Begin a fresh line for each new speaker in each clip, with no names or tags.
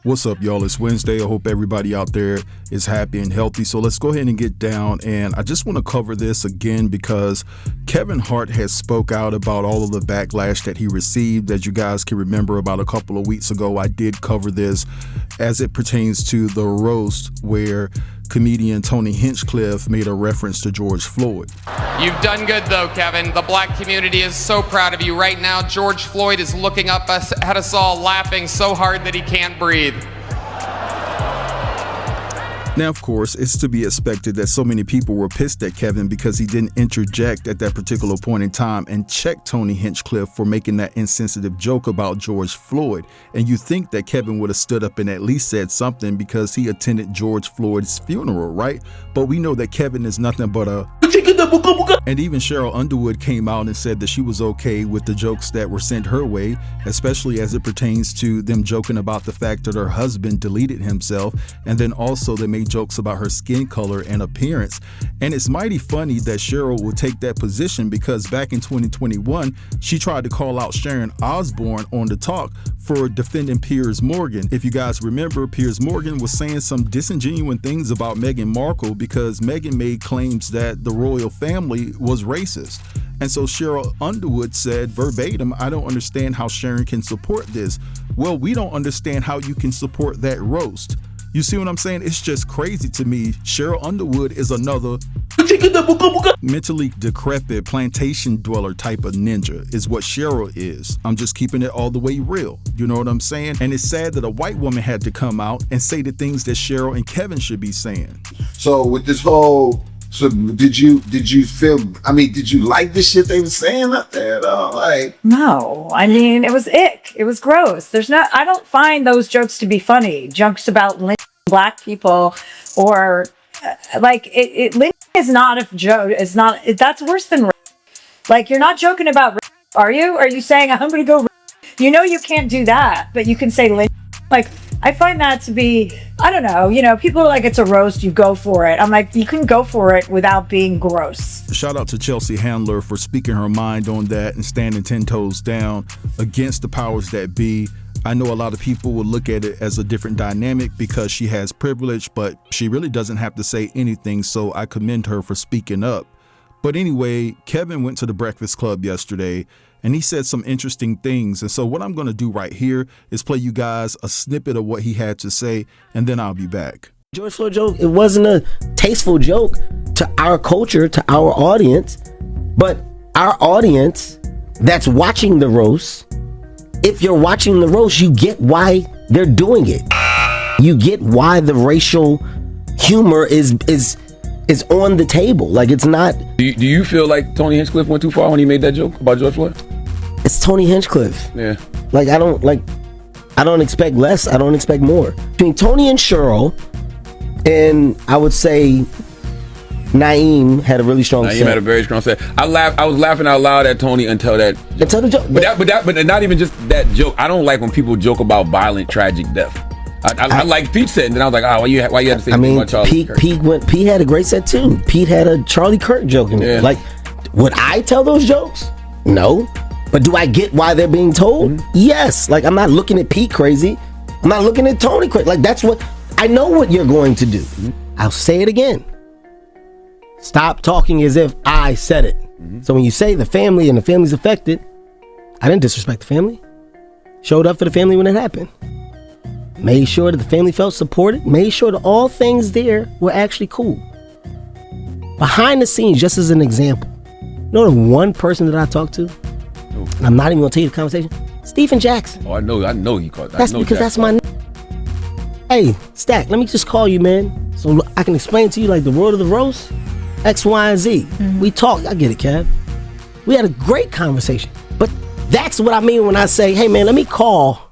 What's up, y'all? It's Wednesday. I hope everybody out there is happy and healthy. So let's go ahead and get down. And I just want to cover this again because Kevin Hart has spoke out about all of the backlash that he received. As you guys can remember, about a couple of weeks ago, I did cover this as it pertains to the roast where comedian Tony Hinchcliffe made a reference to George Floyd.
You've done good though, Kevin. The black community is so proud of you. Right now, George Floyd is looking up at us all, laughing so hard that he can't breathe.
Now, of course, it's to be expected that so many people were pissed at Kevin because he didn't interject at that particular point in time and check Tony Hinchcliffe for making that insensitive joke about George Floyd. And you think that Kevin would have stood up and at least said something because he attended George Floyd's funeral, right? But we know that Kevin is nothing but a... And even Cheryl Underwood came out and said that she was okay with the jokes that were sent her way, especially as it pertains to them joking about the fact that her husband deleted himself, and then also they made jokes about her skin color and appearance. And it's mighty funny that Cheryl would take that position because back in 2021, she tried to call out Sharon Osbourne on The Talk for defending Piers Morgan. If you guys remember, Piers Morgan was saying some disingenuous things about Meghan Markle because Meghan made claims that the royal family was racist. And so Cheryl Underwood said verbatim, "I don't understand how Sharon can support this." Well, we don't understand how you can support that roast. You see what I'm saying? It's just crazy to me. Cheryl Underwood is another mentally decrepit plantation dweller type of ninja is what Cheryl is. I'm just keeping it all the way real. You know what I'm saying? And it's sad that a white woman had to come out and say the things that Cheryl and Kevin should be saying.
So with this whole, so did you feel, I mean, did you like the shit they were saying up there though? Like,
no, I mean, it was ick. It was gross. I don't find those jokes to be funny. Jokes about lynching black people or lynching is not a joke. It's not, that's worse than rape. Like, you're not joking about rape, are you? Are you saying I'm going to go rape? You know, you can't do that, but you can say lynch. Like, I find that to be, I don't know, you know, people are like, it's a roast, you go for it. I'm like, you can go for it without being gross.
Shout out to Chelsea Handler for speaking her mind on that and standing 10 toes down against the powers that be. I know a lot of people will look at it as a different dynamic because she has privilege, but she really doesn't have to say anything, so I commend her for speaking up. But anyway, Kevin went to the Breakfast Club yesterday and he said some interesting things. And so what I'm going to do right here is play you guys a snippet of what he had to say, and then I'll be back.
George Floyd joke, it wasn't a tasteful joke to our culture, to our audience, but our audience that's watching the roast, if you're watching the roast, you get why they're doing it. You get why the racial humor is on the table. Like, it's not.
Do you feel like Tony Hinchcliffe went too far when he made that joke about George Floyd?
It's Tony Hinchcliffe.
Yeah.
Like, I don't expect less. I don't expect more. Between Tony and Cheryl, and I would say Naeem had a really strong set.
Naeem had a very strong set. I was laughing out loud at Tony until the joke. But not even just that joke. I don't like when people joke about violent, tragic death. I like Pete said, and then I was like, why you had to say something about Charlie Kirk?
Pete had a great set too. Pete had a Charlie Kirk joke in it. Yeah. Like, would I tell those jokes? No. But do I get why they're being told? Mm-hmm. Yes. Like, I'm not looking at Pete crazy. I'm not looking at Tony crazy. Like, that's what I know what you're going to do. Mm-hmm. I'll say it again. Stop talking as if I said it. Mm-hmm. So when you say the family and the family's affected, I didn't disrespect the family. Showed up for the family when it happened. Made sure that the family felt supported. Made sure that all things there were actually cool. Behind the scenes, just as an example, you know the one person that I talked to, and I'm not even gonna tell you the conversation, Stephen Jackson.
Oh, I know he called.
That's because that's my. Hey, Stack, let me just call you, man, so I can explain to you like the world of the roast, X, Y, and Z. Mm-hmm. We talked. I get it, Kev. We had a great conversation, but that's what I mean when I say, hey, man, let me call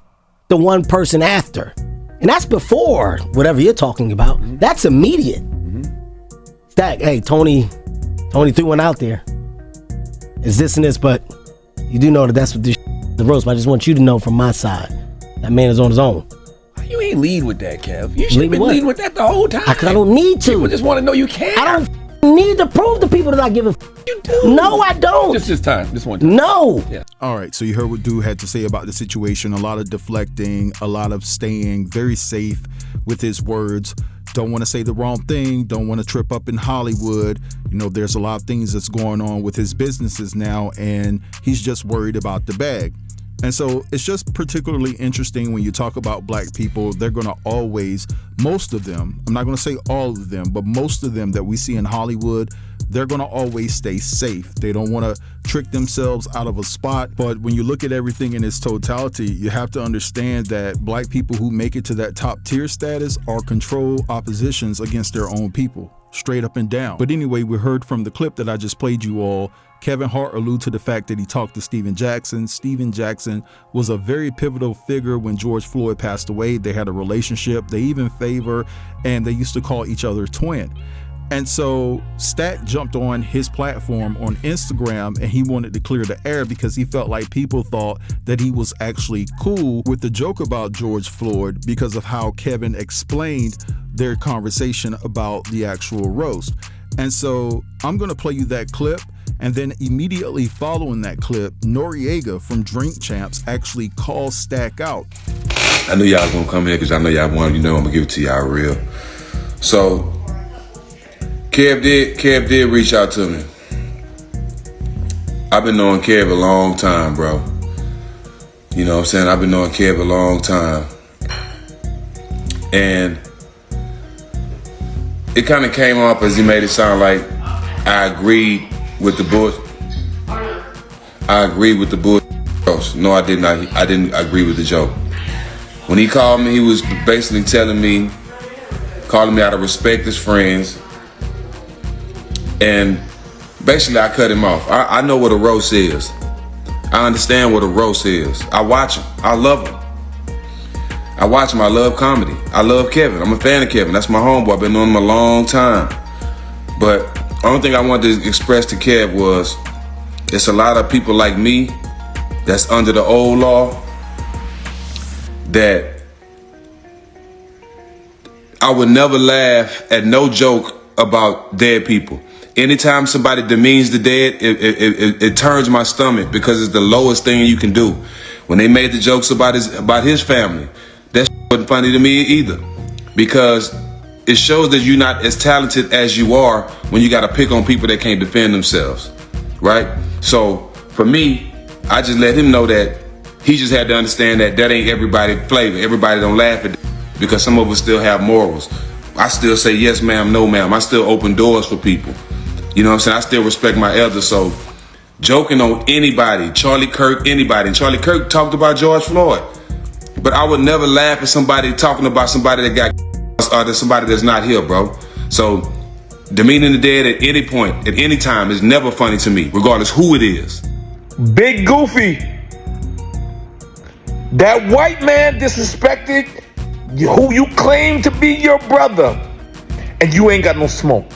the one person after, and that's before whatever you're talking about. Mm-hmm. That's immediate. Mm-hmm. Stack, hey, Tony threw one out there. It's this and this, but you do know that that's what this the roast. But I just want you to know from my side, that man is on his own.
You ain't lead with that, Kev. You should have been leading with that the whole time.
Because I don't need to.
People just want to know you care.
I don't need to prove to people that I give a
You do.
No, I don't.
Just this time. This one time.
No.
Yeah.
All right, so you heard what Dude had to say about the situation. A lot of deflecting, a lot of staying very safe with his words. Don't want to say the wrong thing, don't want to trip up in Hollywood. You know, there's a lot of things that's going on with his businesses now, and he's just worried about the bag. And so it's just particularly interesting when you talk about black people. They're going to always, most of them, I'm not going to say all of them, but most of them that we see in Hollywood, they're going to always stay safe. They don't want to trick themselves out of a spot. But when you look at everything in its totality, you have to understand that black people who make it to that top tier status are control oppositions against their own people, straight up and down. But anyway, we heard from the clip that I just played you all, Kevin Hart alluded to the fact that he talked to Steven Jackson. Steven Jackson was a very pivotal figure when George Floyd passed away. They had a relationship, they even favor, and they used to call each other twin. And so Stat jumped on his platform on Instagram and he wanted to clear the air because he felt like people thought that he was actually cool with the joke about George Floyd because of how Kevin explained their conversation about the actual roast. And so I'm going to play you that clip. And then immediately following that clip, Noreaga from Drink Champs actually calls Stack out.
I knew y'all was gonna come here because I know y'all want, I'm gonna give it to y'all real. So, Kev did reach out to me. I've been knowing Kev a long time, bro. You know what I'm saying? I've been knowing Kev a long time. And it kind of came off as he made it sound like I agreed with the bullshit. I agreed with the bullshit. No, I did not. I didn't agree with the joke. When he called me, he was basically telling me, calling me out of respect as friends. And basically, I cut him off. I know what a roast is. I understand what a roast is. I watch him. I love him. I watch him. I love comedy. I love Kevin. I'm a fan of Kevin. That's my homeboy. I've been knowing him a long time. But the only thing I wanted to express to Kev was it's a lot of people like me that's under the old law that I would never laugh at no joke about dead people. Anytime somebody demeans the dead, it turns my stomach because it's the lowest thing you can do. When they made the jokes about his family, that wasn't funny to me either because it shows that you're not as talented as you are when you got to pick on people that can't defend themselves, right? So for me, I just let him know that he just had to understand that ain't everybody's flavor. Everybody don't laugh at that because some of us still have morals. I still say yes, ma'am, no, ma'am. I still open doors for people. You know what I'm saying? I still respect my elders. So joking on anybody, Charlie Kirk, anybody. And Charlie Kirk talked about George Floyd. But I would never laugh at somebody talking about somebody that got or somebody that's not here, bro. So demeaning the dead at any point, at any time is never funny to me, regardless who it is.
Big Goofy, that white man disrespected who you claim to be your brother, and you ain't got no smoke.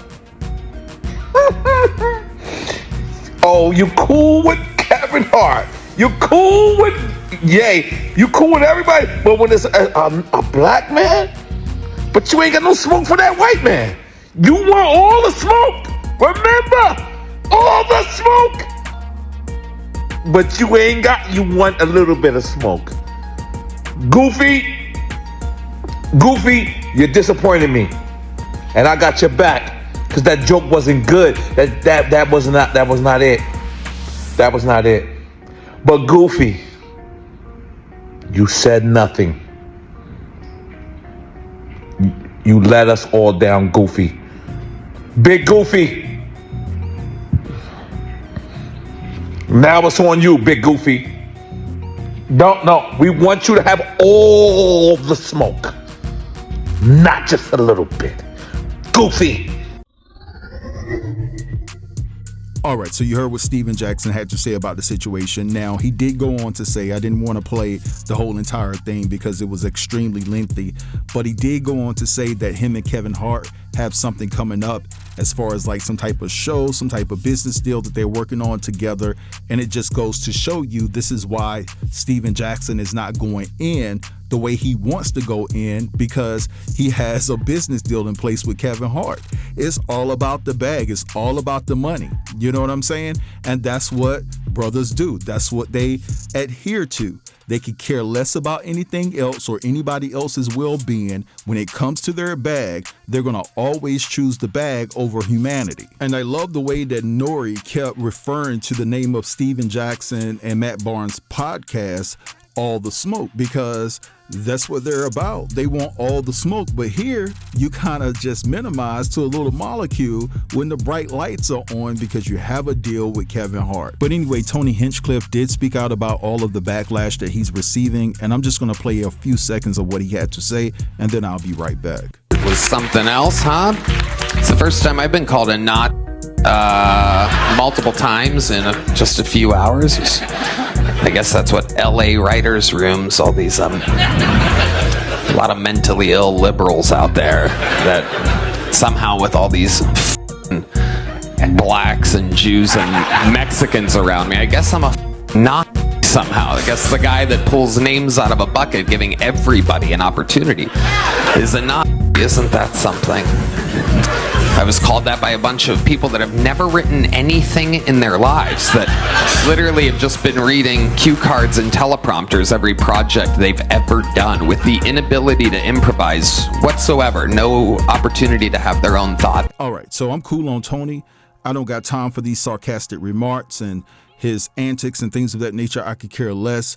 Oh, you cool with Kevin Hart. You cool with Ye. You cool with everybody. But when it's a black man, but you ain't got no smoke for that white man. You want all the smoke. Remember, all the smoke. But you ain't got, you want a little bit of smoke. Goofy, you're disappointing me. And I got your back. Because that joke wasn't good. That was not it. That was not it. But Goofy, you said nothing. You let us all down, Goofy. Big Goofy. Now it's on you, Big Goofy. No, we want you to have all the smoke. Not just a little bit. Goofy.
All right, so you heard what Steven Jackson had to say about the situation. Now, he did go on to say, I didn't want to play the whole entire thing because it was extremely lengthy, but he did go on to say that him and Kevin Hart have something coming up as far as like some type of show, some type of business deal that they're working on together. And it just goes to show you this is why Steven Jackson is not going in the way he wants to go in because he has a business deal in place with Kevin Hart. It's all about the bag. It's all about the money. You know what I'm saying? And that's what brothers do. That's what they adhere to. They could care less about anything else or anybody else's well-being. When it comes to their bag, they're going to always choose the bag over humanity. And I love the way that Nori kept referring to the name of Steven Jackson and Matt Barnes' podcast, All the Smoke, because that's what they're about. They want all the smoke. But here, you kind of just minimize to a little molecule when the bright lights are on because you have a deal with Kevin Hart. But anyway, Tony Hinchcliffe did speak out about all of the backlash that he's receiving, and I'm just going to play a few seconds of what he had to say, and then I'll be right back.
It was something else, huh? It's the first time I've been called a not multiple times in just a few hours. I guess that's what LA writers' rooms, all these, a lot of mentally ill liberals out there that somehow with all these blacks and Jews and Mexicans around me, I guess I'm a Nazi somehow. I guess the guy that pulls names out of a bucket giving everybody an opportunity is a Nazi. Isn't that something? I was called that by a bunch of people that have never written anything in their lives, that literally have just been reading cue cards and teleprompters every project they've ever done, with the inability to improvise whatsoever, no opportunity to have their own thought.
All right, so I'm cool on Tony. I don't got time for these sarcastic remarks and his antics and things of that nature. I could care less.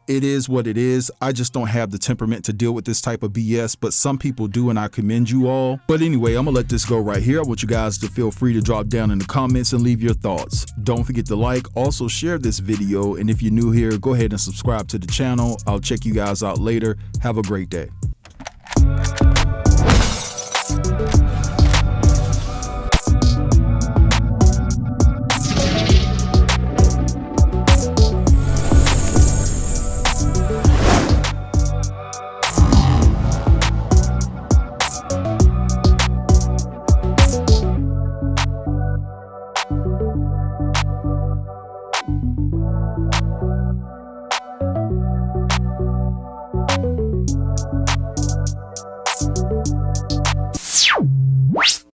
It is what it is. I just don't have the temperament to deal with this type of BS, but some people do, and I commend you all. But anyway, I'm gonna let this go right here. I want you guys to feel free to drop down in the comments and leave your thoughts. Don't forget to like, also share this video, and if you're new here, go ahead and subscribe to the channel. I'll check you guys out later. Have a great day.